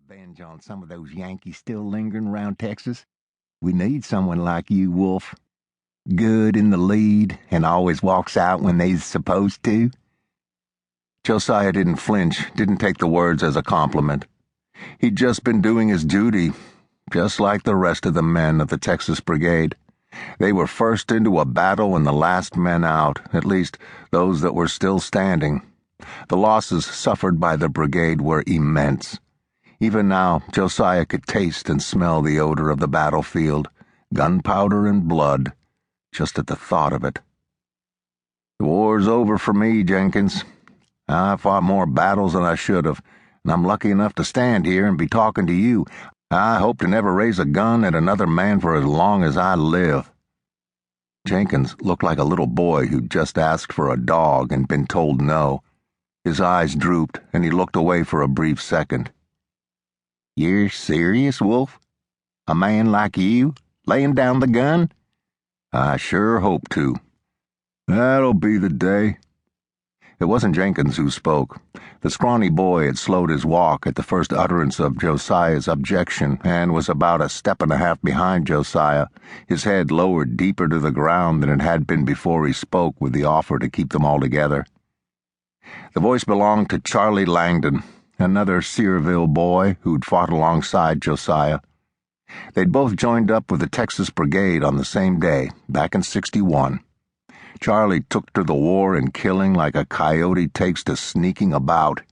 Revenge on some of those Yankees still lingering around Texas. We need someone like you, Wolfe. Good in the lead and always walks out when they's supposed to. Josiah didn't flinch, didn't take the words as a compliment. He'd just been doing his duty, just like the rest of the men of the Texas Brigade. They were first into a battle and the last men out, at least those that were still standing. The losses suffered by the brigade were immense. Even now, Josiah could taste and smell the odor of the battlefield, gunpowder and blood, just at the thought of it. The war's over for me, Jenkins. I fought more battles than I should have, and I'm lucky enough to stand here and be talking to you. I hope to never raise a gun at another man for as long as I live. Jenkins looked like a little boy who'd just asked for a dog and been told no. His eyes drooped, and he looked away for a brief second. You're serious, Wolfe? A man like you, laying down the gun? I sure hope to. That'll be the day. It wasn't Jenkins who spoke. The scrawny boy had slowed his walk at the first utterance of Josiah's objection and was about a step and a half behind Josiah, his head lowered deeper to the ground than it had been before he spoke with the offer to keep them all together. The voice belonged to Charlie Langdon, another Searville boy who'd fought alongside Josiah. They'd both joined up with the Texas Brigade on the same day, back in '61. Charlie took to the war and killing like a coyote takes to sneaking about.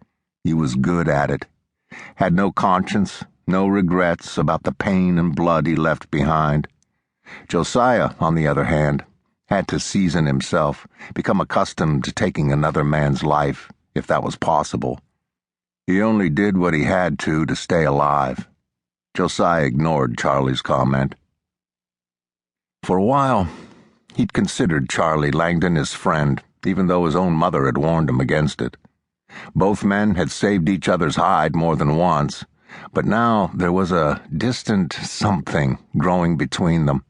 He was good at it. Had no conscience, no regrets about the pain and blood he left behind. Josiah, on the other hand, had to season himself, become accustomed to taking another man's life, if that was possible. He only did what he had to stay alive. Josiah ignored Charlie's comment. For a while, he'd considered Charlie Langdon his friend, even though his own mother had warned him against it. Both men had saved each other's hide more than once, but now there was a distant something growing between them,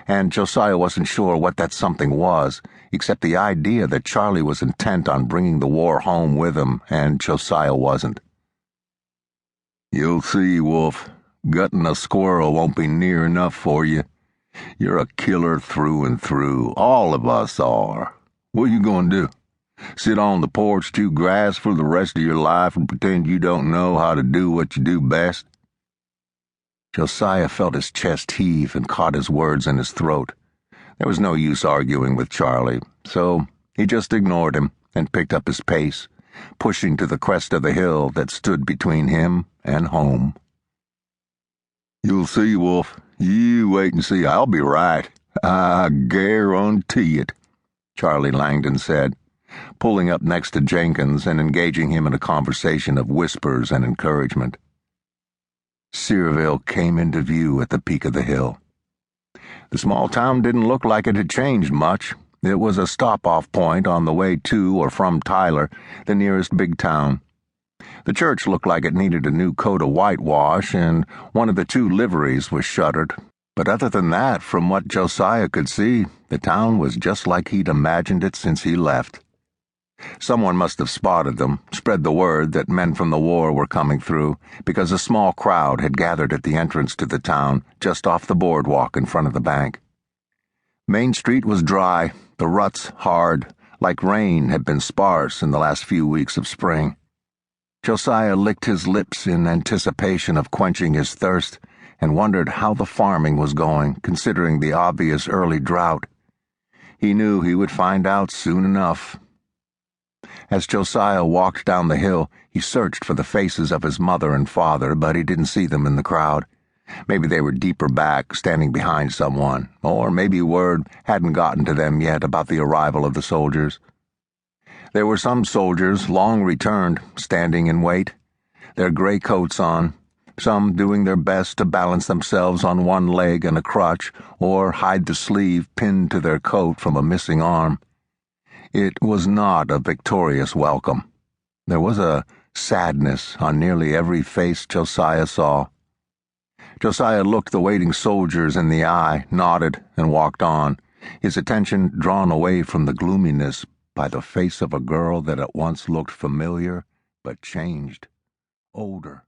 and Josiah wasn't sure what that something was, except the idea that Charlie was intent on bringing the war home with him, and Josiah wasn't. You'll see, Wolfe. Gutting a squirrel won't be near enough for you. You're a killer through and through. All of us are. What you gonna do? Sit on the porch, chew grass for the rest of your life and pretend you don't know how to do what you do best? Josiah felt his chest heave and caught his words in his throat. There was no use arguing with Charlie, so he just ignored him and picked up his pace, pushing to the crest of the hill that stood between him and home. You'll see, Wolfe. You wait and see. I'll be right. I guarantee it, Charlie Langdon said, pulling up next to Jenkins and engaging him in a conversation of whispers and encouragement. Searville came into view at the peak of the hill. The small town didn't look like it had changed much. It was a stop-off point on the way to or from Tyler, the nearest big town. The church looked like it needed a new coat of whitewash, and one of the two liveries was shuttered. But other than that, from what Josiah could see, the town was just like he'd imagined it since he left. Someone must have spotted them, spread the word that men from the war were coming through, because a small crowd had gathered at the entrance to the town, just off the boardwalk in front of the bank. Main Street was dry, the ruts hard, like rain had been sparse in the last few weeks of spring. Josiah licked his lips in anticipation of quenching his thirst and wondered how the farming was going, considering the obvious early drought. He knew he would find out soon enough. As Josiah walked down the hill, he searched for the faces of his mother and father, but he didn't see them in the crowd. Maybe they were deeper back, standing behind someone, or maybe word hadn't gotten to them yet about the arrival of the soldiers. There were some soldiers, long returned, standing in wait, their gray coats on, some doing their best to balance themselves on one leg and a crutch, or hide the sleeve pinned to their coat from a missing arm. It was not a victorious welcome. There was a sadness on nearly every face Josiah saw. Josiah looked the waiting soldiers in the eye, nodded, and walked on, his attention drawn away from the gloominess by the face of a girl that at once looked familiar but changed, older.